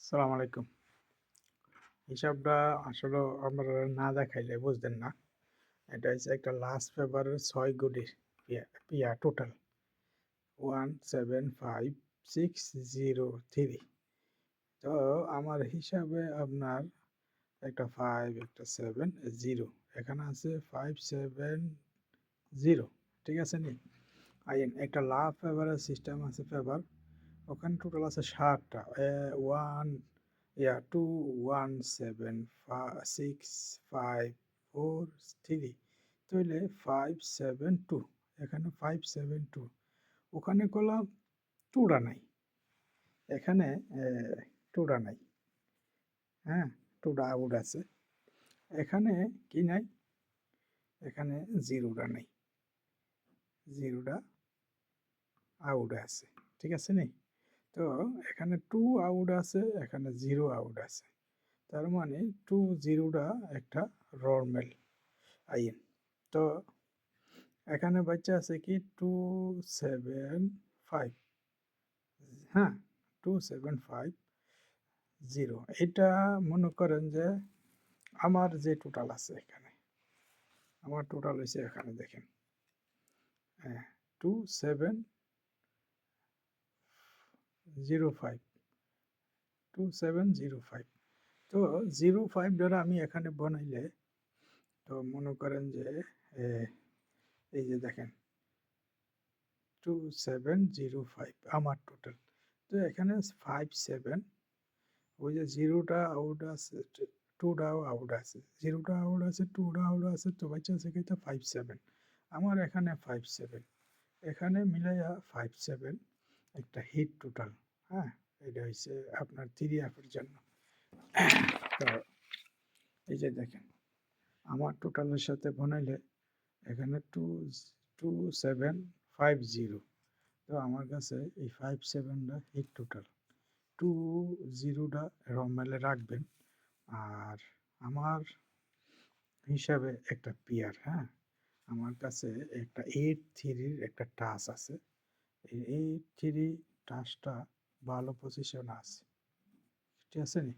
আসসালামু আলাইকুম। হিসাবটা আসলে আপনারা না দেখাইলে বুঝবেন না। এটা হচ্ছে একটা লাস্ট পেপারের ৬ গুলির টোটাল 175603। তো আমার হিসাবে আপনার একটা ৫, একটা ৭, ০ এখানে আছে ৫৭০। ঠিক আছে নি? আইয়েন একটা লাভ পেপারের সিস্টেম আছে পেপার। ওখানে টোটাল আছে ৭ টা। 1 2 1 7 6 5 4 3 তাইলে 572 এখানে 572 ওখানে কলাম 2 টা নাই। এখানে 2 টা নাই। হ্যাঁ? 2 টা আউট আছে। এখানে কি নাই? এখানে 0 টা নাই। 0 টা আউট আছে। ঠিক আছে নি? তো এখানে 2 আউট আছে, এখানে 0 আউট আছে। তার মানে 2 0 টা একটা নরমাল আইন। তো এখানে বাচ্চা আছে কি 275, হ্যাঁ, 275 এটা মনে করেন যে আমার যে টোটাল আছে এখানে, আমার টোটাল হয়েছে এখানে দেখেন, হ্যাঁ, 2705, 2705। তো 05 দ্বারা আমি এখানে বানাইলে, তো মনে করেন যে এ, এই যে দেখেন 2705 আমার টোটাল। তো এখানে 57, ওই যে 0 টা আউট আছে, 2 টাও আউট আছে, 0 টা আউট আছে, 2 টা আউট আছে, তো বাচ্চা আছে কি 57। আমার এখানে 57, এখানে মিলাইয়া 57 একটা হিট টোটাল। হ্যাঁ, এটা হচ্ছে আপনার 3 অ্যাপের জন্য। তো এই যে দেখেন আমার টোটালের সাথে বানাইলে এখানে 2750। তো আমার কাছে এই 57টা হিট টোটাল। 20টা রমেলে রাখবেন। আর আমার হিসাবে একটা পেয়ার, হ্যাঁ, আমার কাছে একটা 8-3 একটা টাচ আছে। এই 8-3 টাচটা ভালো পজিশন আছে। ঠিক আছে নি?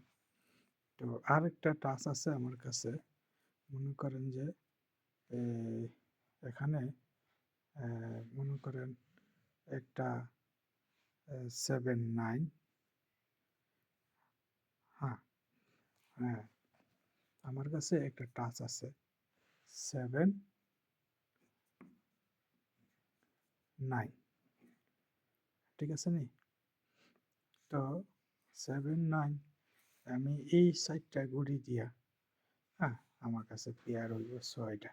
তো আরেকটা টাচ আছে আমার কাছে, মনে করেন যে এখানে মনে করেন একটা 7-9, হ্যাঁ, হ্যাঁ, আমার কাছে একটা টাচ আছে 7-9। ঠিক আছে নি? তো 7-9 আমি এই সাইডটা ঘুরি দিয়া, হ্যাঁ, আমার কাছে পেয়ার হইব 6টা।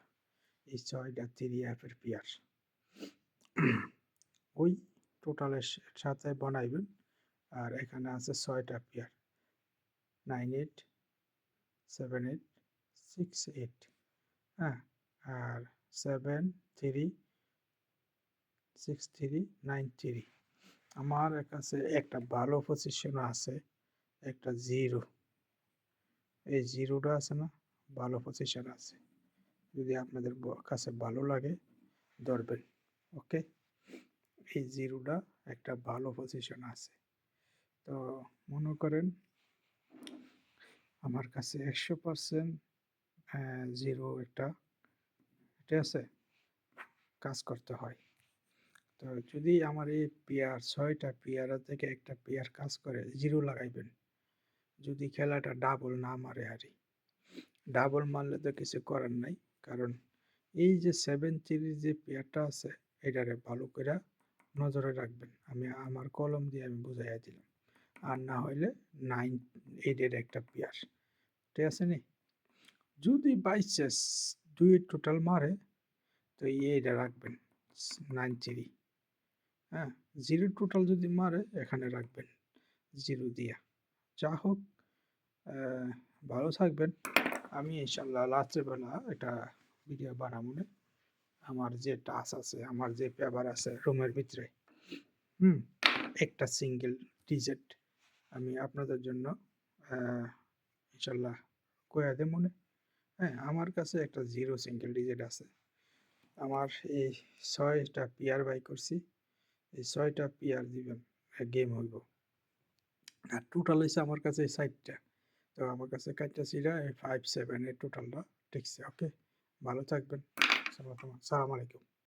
এই 6টা 3 অ্যাপের পেয়ার। ওই টোটালের সাথে বানাইবেন। আর এখানে আছে 6টা পেয়ার, 9-8, 7-8, 6-8, হ্যাঁ, আর 7-3, 6-3, 9-3। আমার কাছে একটা ভালো পজিশন আছে, একটা 0। এই 0টা আছে না, ভালো পজিশন আছে। যদি আপনাদের কাছে ভালো লাগে ধরবেন। ওকে, এই 0টা একটা ভালো পজিশন আছে। তো মনে করেন আমার কাছে 100% 0 একটা, ঠিক আছে, কাজ করতে হয়। তো যদি আমার এই পেয়ার 6টা পেয়ারের থেকে একটা পেয়ার কাজ করে 0 লাগাইবেন। যদি খেলাটা ডাবল না মারে হারি, ডাবল মারলে তো কিছু করার নাই। কারণ এই যে 7-3 যে পেয়ারটা আছে এটারে ভালো করে নজরে রাখবেন। আমি আমার কলম দিয়ে আমি বুঝাইয়া দিলাম। আর না হইলে 9-8 এর একটা পেয়ার, ঠিক আছে নি? যদি বাই চান্স 2 টোটাল মারে, তো এইটা রাখবেন 9-3, হ্যাঁ, 0 টোটাল যদি মারে এখানে রাখবেন 0 দিয়া। যা হোক, ভালো থাকবেন। আমি ইনশাল্লাহ রাত্রেবেলা একটা ভিডিও বানাবো না। আমার যে টাচ আছে, আমার যে পেপার আছে রুমের ভিতরে, হুম, একটা সিঙ্গেল ডিজিট আমি আপনাদের জন্য ইনশাল্লাহ কইয়া দেব মনে। হ্যাঁ, আমার কাছে একটা 0 সিঙ্গেল ডিজিট আছে। আমার এই 6টা পেয়ার বাই করছি। এই 6টা পেয়ার দিবেন, গেম হইব। আর টোটাল হইছে আমার কাছে ৬০ টা। তো আমার কাছে কাইটা ছিঁড়া এই ৫, ৭ এর টোটালটা টিকছে। ওকে? ভালো থাকবেন। সালাম আলাইকুম।